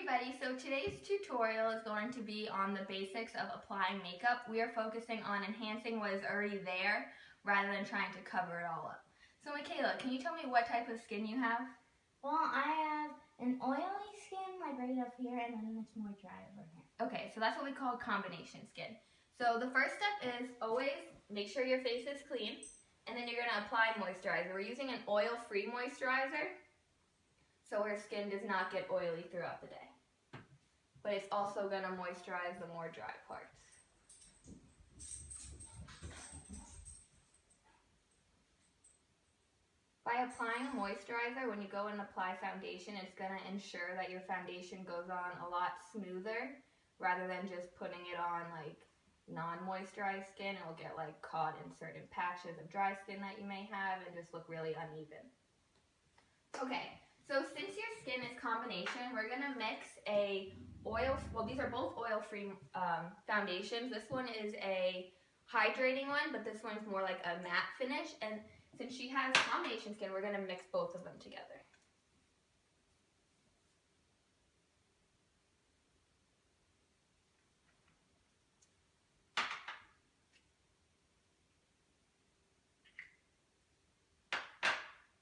everybody, so today's tutorial is going to be on the basics of applying makeup. We are focusing on enhancing what is already there rather than trying to cover it all up. So Michaela, can you tell me what type of skin you have? Well, I have an oily skin like right up here, and then it's more dry over here. Okay, so that's what we call combination skin. So the first step is always make sure your face is clean, and then you're going to apply moisturizer. We're using an oil-free moisturizer, so our skin does not get oily throughout the day. But it's also going to moisturize the more dry parts. By applying a moisturizer, when you go and apply foundation, it's going to ensure that your foundation goes on a lot smoother rather than just putting it on like non-moisturized skin. It'll get like caught in certain patches of dry skin that you may have and just look really uneven. Okay, so since your skin is combination, we're going to mix these are both oil-free foundations. This one is a hydrating one, but this one's more like a matte finish. And since she has combination skin, we're going to mix both of them together.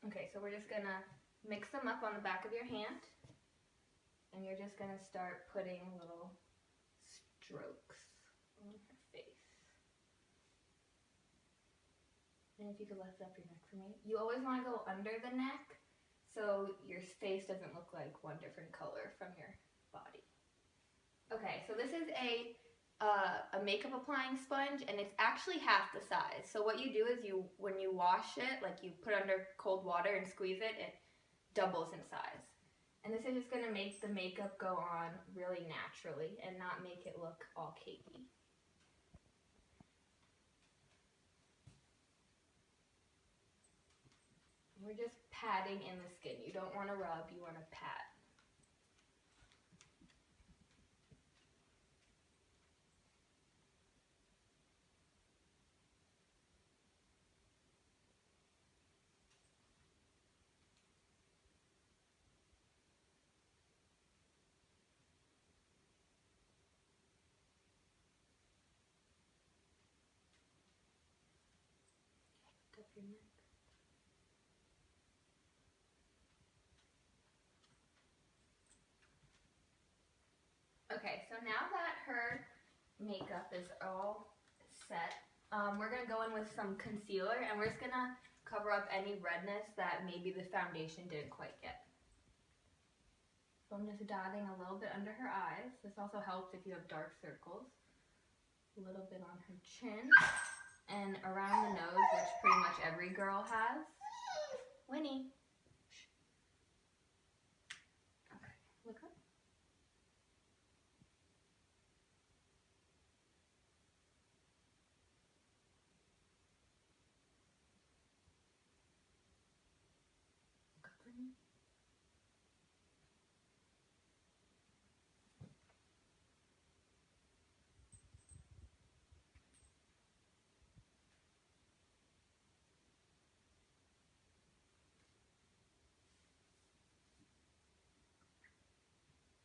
Okay, so we're just going to mix them up on the back of your hand. And you're just going to start putting little strokes on her face. And if you could lift up your neck for me. You always want to go under the neck so your face doesn't look like one different color from your body. Okay, so this is a makeup applying sponge, and it's actually half the size. So what you do is when you wash it, like you put it under cold water and squeeze it, it doubles in size. And this is just going to make the makeup go on really naturally and not make it look all cakey. We're just patting in the skin. You don't want to rub, you want to pat. Lift up your neck. Okay, so now that her makeup is all set, we're going to go in with some concealer, and we're just going to cover up any redness that maybe the foundation didn't quite get. So I'm just dotting a little bit under her eyes. This also helps if you have dark circles. A little bit on her chin and around the nose, which pretty much every girl has. Winnie. Okay, look up.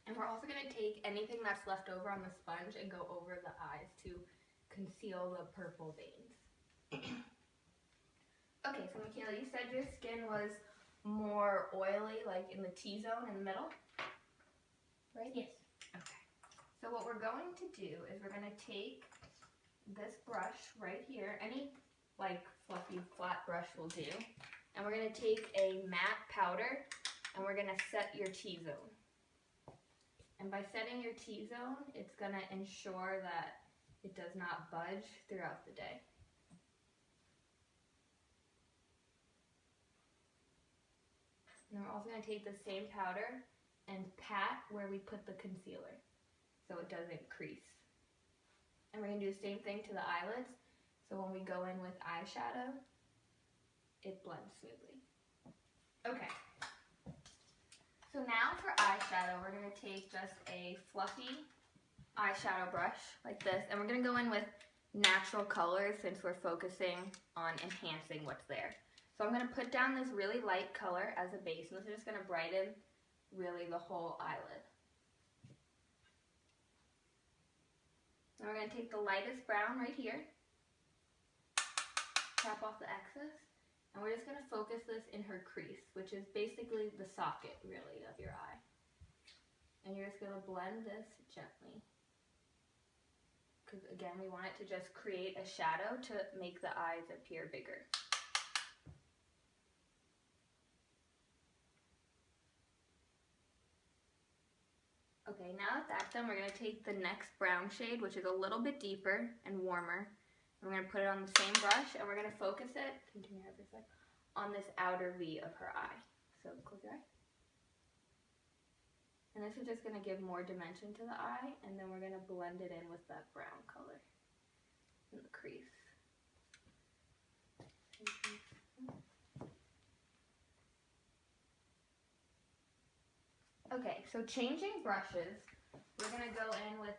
And we're also going to take anything that's left over on the sponge and go over the eyes to conceal the purple veins. Okay, so Michaela, you said your skin was more oily, like in the T-zone in the middle, right? Yes. Okay. So what we're going to do is we're going to take this brush right here, any like fluffy flat brush will do, and we're going to take a matte powder and we're going to set your T-zone. And by setting your T-zone, it's going to ensure that it does not budge throughout the day. And we're also going to take the same powder and pat where we put the concealer so it doesn't crease. And we're going to do the same thing to the eyelids, so when we go in with eyeshadow, it blends smoothly. Okay. So now for eyeshadow, we're going to take just a fluffy eyeshadow brush like this, and we're going to go in with natural colors since we're focusing on enhancing what's there. So I'm going to put down this really light color as a base, and this is just going to brighten really the whole eyelid. Now we're going to take the lightest brown right here, tap off the excess, and we're just going to focus this in her crease, which is basically the socket, really, of your eye. And you're just going to blend this gently. Because again, we want it to just create a shadow to make the eyes appear bigger. Okay, now that that's done, we're going to take the next brown shade, which is a little bit deeper and warmer. We're going to put it on the same brush, and we're going to focus it, continue your head for a sec, on this outer V of her eye. So close your eye. And this is just going to give more dimension to the eye, and then we're going to blend it in with that brown color in the crease. Okay, so changing brushes, we're going to go in with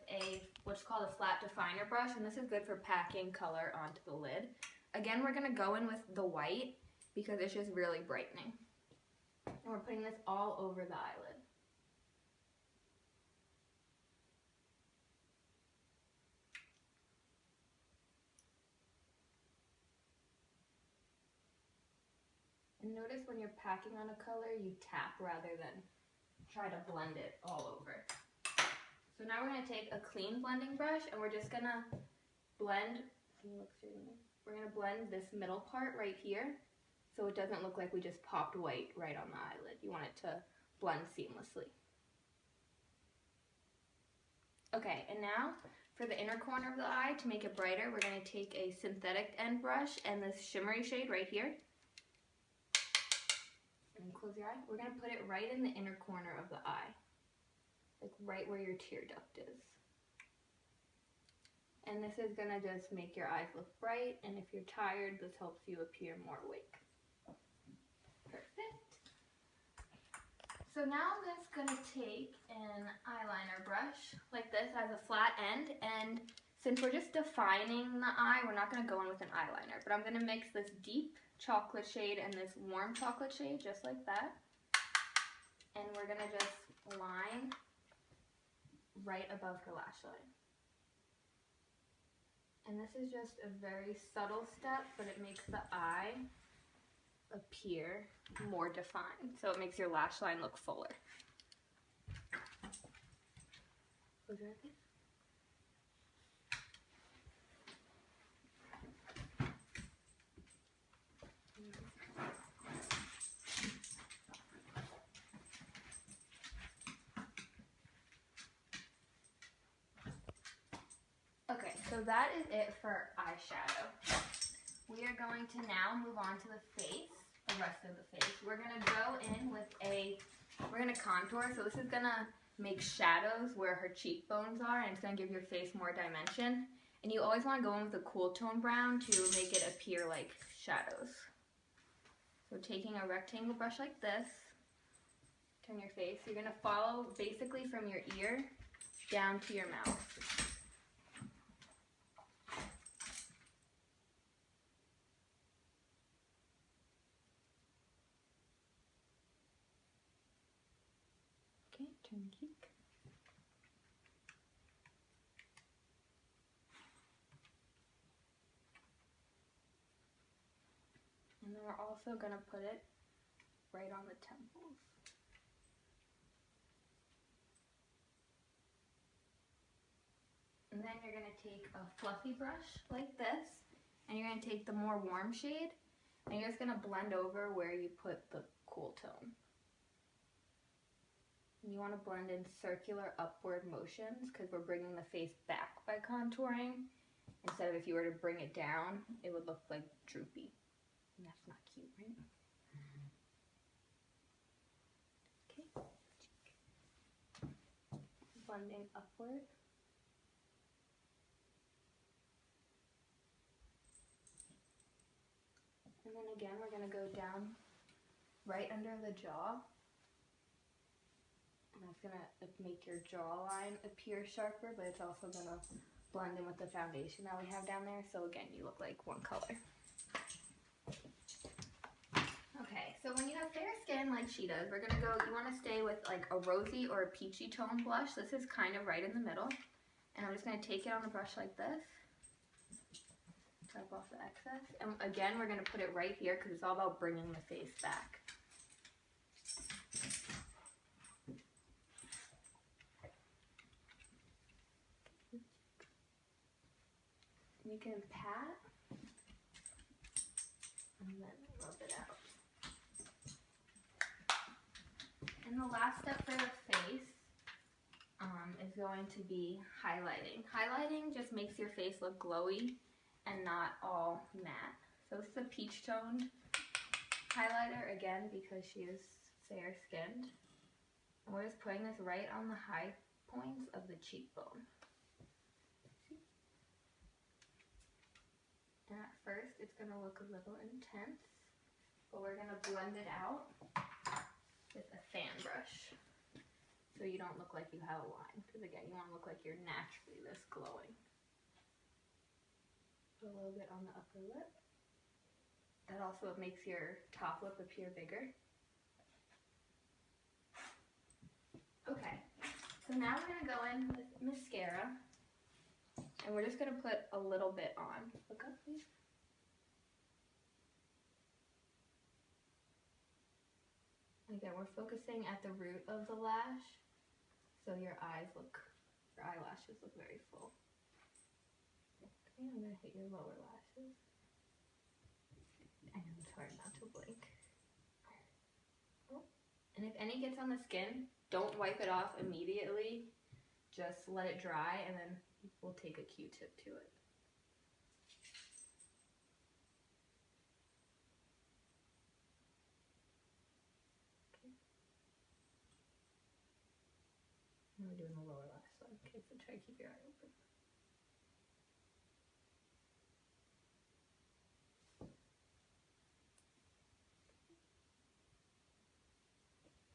what's called a flat definer brush, and this is good for packing color onto the lid. Again, we're going to go in with the white because it's just really brightening. And we're putting this all over the eyelid. And notice when you're packing on a color, you tap rather than try to blend it all over. So now we're going to take a clean blending brush and we're just going to blend, we're going to blend this middle part right here so it doesn't look like we just popped white right on the eyelid. You want it to blend seamlessly. Okay, and now for the inner corner of the eye, to make it brighter, we're going to take a synthetic end brush and this shimmery shade right here. And close your eye. We're going to put it right in the inner corner of the eye, like right where your tear duct is. And this is going to just make your eyes look bright, and if you're tired, this helps you appear more awake. Perfect. So now I'm just going to take an eyeliner brush like this, has a flat end, and since we're just defining the eye, we're not going to go in with an eyeliner, but I'm going to mix this deep chocolate shade and this warm chocolate shade just like that, and we're going to just line right above her lash line. And this is just a very subtle step, but it makes the eye appear more defined, so it makes your lash line look fuller. Close your eye, please. Okay, so that is it for eyeshadow. We are going to now move on to the face, the rest of the face. We're going to go in with we're going to contour, so this is going to make shadows where her cheekbones are, and it's going to give your face more dimension. And you always want to go in with a cool tone brown to make it appear like shadows. So taking a rectangle brush like this, turn your face, you're going to follow basically from your ear down to your mouth. Okay, turn the cheek. And then we're also going to put it right on the temples. And then you're going to take a fluffy brush like this, and you're going to take the more warm shade, and you're just going to blend over where you put the cool tone. And you want to blend in circular upward motions because we're bringing the face back by contouring. Instead of if you were to bring it down, it would look like droopy. And that's not cute, right? Okay. Blending upward. And then again, we're going to go down right under the jaw. And that's going to make your jawline appear sharper, but it's also going to blend in with the foundation that we have down there. So again, you look like one color. Okay, so when you have fair skin like she does, you want to stay with like a rosy or a peachy tone blush. This is kind of right in the middle. And I'm just going to take it on the brush like this. Tap off the excess. And again, we're going to put it right here because it's all about bringing the face back. You can pat and then rub it out. And the last step for the face is going to be highlighting. Highlighting just makes your face look glowy and not all matte. So this is a peach toned highlighter, again, because she is fair skinned. And we're just putting this right on the high points of the cheekbone. And at first it's going to look a little intense, but we're going to blend it out with a fan brush. So you don't look like you have a line, because again, you want to look like you're naturally this glowing. Put a little bit on the upper lip. That also makes your top lip appear bigger. Okay, so now we're going to go in with mascara, and we're just going to put a little bit on. Look up, please. Again, we're focusing at the root of the lash, so your eyelashes look very full. Okay, I'm going to hit your lower lashes. I know it's hard not to blink. Oh. And if any gets on the skin, don't wipe it off immediately. Just let it dry, and then we'll take a Q-tip to it. Now we're doing the lower lash side. Okay, so try to keep your eye open.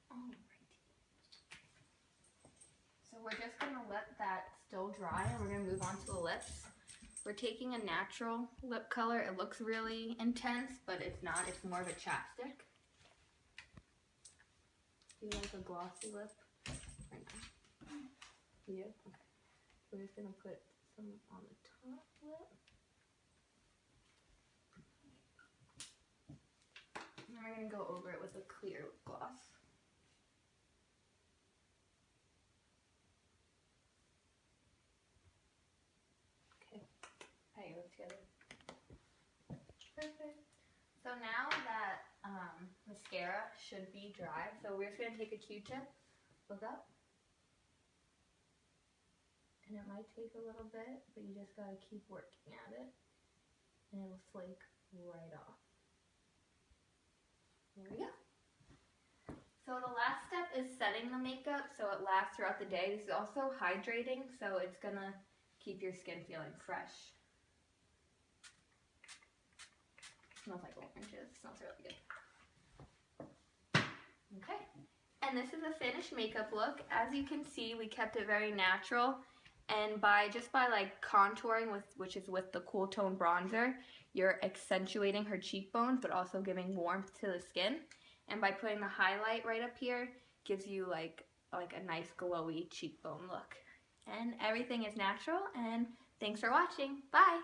Alrighty. So we're just going to let that still dry, and we're going to move on to the lips. We're taking a natural lip color. It looks really intense, but it's not. It's more of a chapstick. Do you like a glossy lip? Right now. You do? Okay. We're just going to put some on the top lip. And we're going to go over it with a clear lip gloss. Okay. How you look together? Perfect. So now that mascara should be dry, so we're just going to take a Q-tip, look up, and it might take a little bit, but you just got to keep working at it, and it will flake right off. There we go. So the last step is setting the makeup so it lasts throughout the day. This is also hydrating, so it's going to keep your skin feeling fresh. Smells like oranges. Smells really good. Okay, and this is a finished makeup look. As you can see, we kept it very natural, and by like contouring which is with the Cool Tone bronzer, you're accentuating her cheekbones but also giving warmth to the skin. And by putting the highlight right up here, gives you like a nice glowy cheekbone look. And everything is natural, and thanks for watching. Bye.